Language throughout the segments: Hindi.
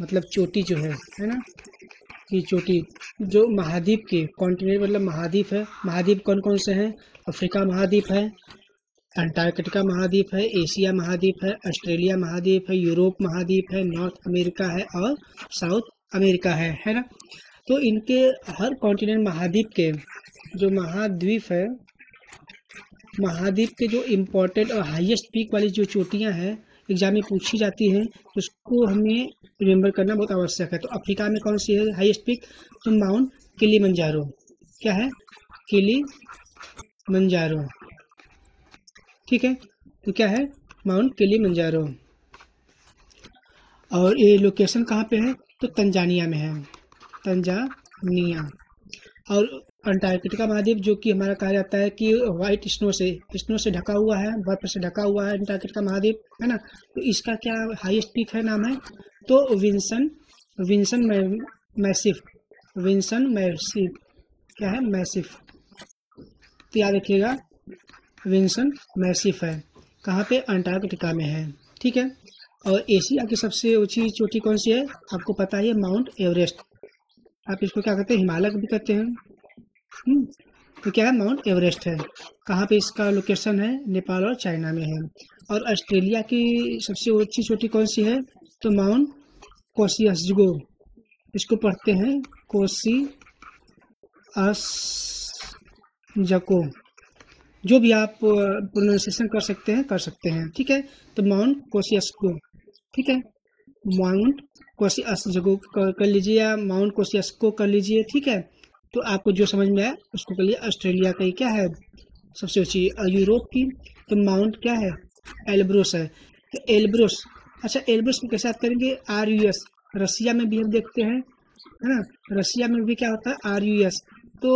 मतलब चोटी जो है ना, कि चोटी जो महाद्वीप के कॉन्टिनेंट मतलब महाद्वीप है। महाद्वीप कौन कौन से हैं? अफ्रीका महाद्वीप है, अंटार्कटिका महाद्वीप है, एशिया महाद्वीप है, ऑस्ट्रेलिया महाद्वीप है, यूरोप महाद्वीप है, नॉर्थ अमेरिका है और साउथ अमेरिका है ना। तो इनके हर कॉन्टिनेंट महाद्वीप के जो महाद्वीप है, महाद्वीप के जो इम्पोर्टेंट और हाईएस्ट पीक वाली जो चोटियां हैं एग्जाम में पूछी जाती हैं, तो उसको हमें रिमेम्बर करना बहुत आवश्यक है। तो अफ्रीका में कौन सी है हाईएस्ट पीक? तो माउंट किलिमंजारो। क्या है? किलिमंजारो। ठीक है, तो क्या है? Mount Kilimanjaro. और ये लोकेशन कहाँ पे है? तो तंजानिया में है, तंजानिया। और अंटार्कटिका महाद्वीप जो कि हमारा कहा जाता है कि व्हाइट स्नो से ढका हुआ है, बर्फ से ढका हुआ है अंटार्कटिका महाद्वीप, है ना। तो इसका क्या हाईएस्ट पीक है, नाम है? तो विंसन मैसिफ। Vinson massif. क्या है? मैसिफ। तो याद रखिएगा, विंसन मैसिफ है। कहाँ पे? अंटार्कटिका में है। ठीक है। और एशिया की सबसे ऊंची चोटी कौन सी है? आपको पता ही है, माउंट एवरेस्ट। आप इसको क्या कहते हैं? हिमालय भी कहते हैं। तो क्या है? माउंट एवरेस्ट है। कहाँ पे इसका लोकेशन है? नेपाल और चाइना में है। और ऑस्ट्रेलिया की सबसे ऊंची चोटी कौन सी है? तो माउंट कोसियासजगो। इसको पढ़ते हैं कोसियासजको। जो भी आप प्रोनाउंसिएशन कर सकते हैं। ठीक है। तो माउंट कोसियासको। ठीक है, माउंट कोसियासजगो कर लीजिए या माउंट कोसियासको कर लीजिए। ठीक है। तो आपको जो समझ में आए उसको कर लिए। ऑस्ट्रेलिया का क्या है सबसे ऊंची? यूरोप की तो माउंट क्या है? एल्ब्रुस है। तो एल्ब्रुस, अच्छा एल्ब्रुस को कैसे याद करेंगे? RUS। रसिया में भी हम देखते हैं, है ना। रसिया में भी क्या होता है? RUS। तो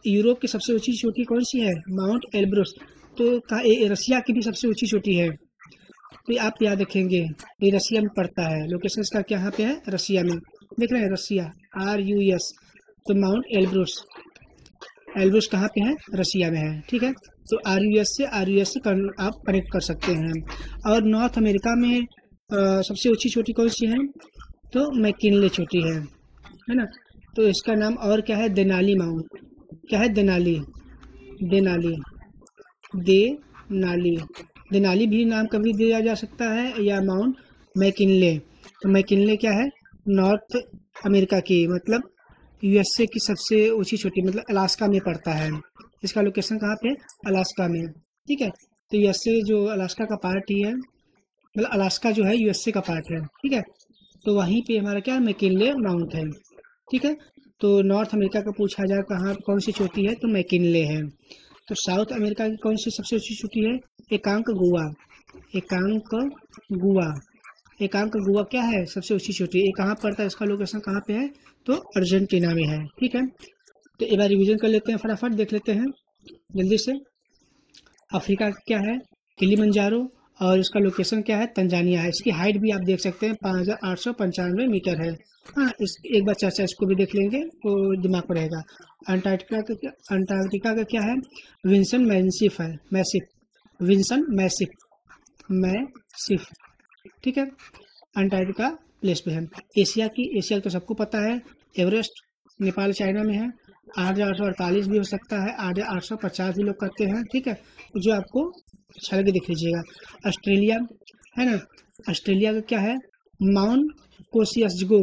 यूरोप की सबसे ऊंची चोटी कौन सी है? Mount Elbrus. तो रसिया की भी सबसे ऊंची चोटी है। तो आप याद रखेंगे, ये रसिया में पड़ता है। लोकेशन इसका क्या पे है? रसिया में। देख रहे हैं, रसिया, RUS। तो माउंट एल्ब्रुस, एल्ब्रुस कहाँ पे है? रसिया में है। ठीक है। तो RUS से आप कनेक्ट कर सकते हैं। और नॉर्थ अमेरिका में सबसे ऊंची चोटी कौन सी है? तो मैकिनले चोटी है ना। तो इसका नाम और क्या है? Denali mount. क्या है? देनाली। देनाली देनाली देनाली भी नाम कभी दिया जा सकता है, या माउंट मैकिनले। तो मैकिनले क्या है? नॉर्थ अमेरिका की, मतलब USA की सबसे ऊंची चोटी, मतलब अलास्का में पड़ता है। इसका लोकेशन कहाँ पे? अलास्का में। ठीक है। तो USA जो अलास्का का पार्ट ही है, मतलब अलास्का जो है USA का पार्ट है। ठीक है। तो वहीं पे हमारा क्या? मैकिनले माउंट है। ठीक है। तो नॉर्थ अमेरिका का पूछा जाए कहाँ कौन सी चोटी है, तो मैकिनले है। तो साउथ अमेरिका की कौन सी सबसे ऊंची चोटी है? एकांकगुआ। एकांकगुआ। एकांकगुआ क्या है? सबसे ऊंची चोटी। ये कहाँ पड़ता है? इसका लोकेशन कहाँ पे है? तो अर्जेंटीना में है। ठीक है। तो एक बार रिवीजन कर लेते हैं, फटाफट देख लेते हैं जल्दी से। अफ्रीका क्या है? किलिमंजारो। और इसका लोकेशन क्या है? तंजानिया है। इसकी हाइट भी आप देख सकते हैं, 5895 मीटर है। हाँ, इस एक बार चर्चा इसको भी देख लेंगे तो दिमाग पर रहेगा। अंटार्कटिका का क्या है? विंसन मैसिफ है। मैसिफ। Vinson Massif. ठीक है। अंटार्कटिका प्लेस पे है। एशिया तो सबको पता है, एवरेस्ट नेपाल चाइना में है। 8848 भी हो सकता है, 8850 भी लोग कहते हैं। ठीक है। जो आपको अच्छा लगे देख लीजिएगा। ऑस्ट्रेलिया है ना। ऑस्ट्रेलिया का क्या है? माउंट कोसियासजगो।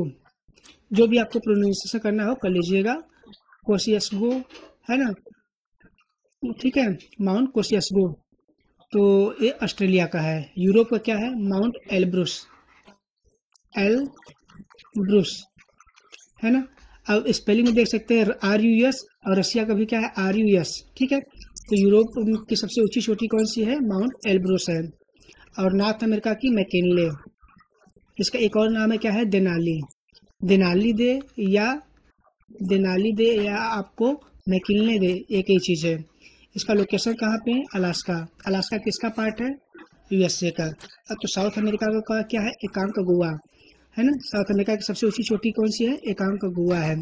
जो भी आपको प्रोनाउंसिएशन करना हो कर लीजिएगा, कोसियासगो, है ना। ठीक है, माउंट कोसियासगो। तो ये ऑस्ट्रेलिया का है। यूरोप का क्या है? Mount Elbrus. एल्ब्रुस, है ना। अब स्पेलिंग में देख सकते हैं RUS, और रसिया का भी क्या है? RUS। ठीक है। तो यूरोप की सबसे ऊंची चोटी कौन सी है? माउंट एल्ब्रुस है। और नॉर्थ अमेरिका की मैकिनले। इसका एक और नाम है, क्या है? देनाली। देनाली दे या आपको मैकिनले दे, एक ही चीज़ है। इसका लोकेशन कहाँ पे है? अलास्का। अलास्का किसका पार्ट है? USA का। अब तो साउथ अमेरिका का क्या है? एकांकगुआ, है ना। साउथ अमेरिका की सबसे ऊंची चोटी कौन सी है? एकांकगुआ है।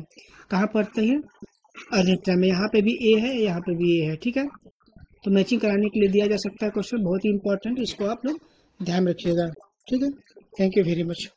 कहाँ पड़ते हैं? अर्जेंटीना में। यहाँ पे भी A है, यहाँ पे भी A है। ठीक है। तो मैचिंग कराने के लिए दिया जा सकता है क्वेश्चन, बहुत ही इंपॉर्टेंट, इसको आप लोग ध्यान रखिएगा। ठीक है। Thank you very much.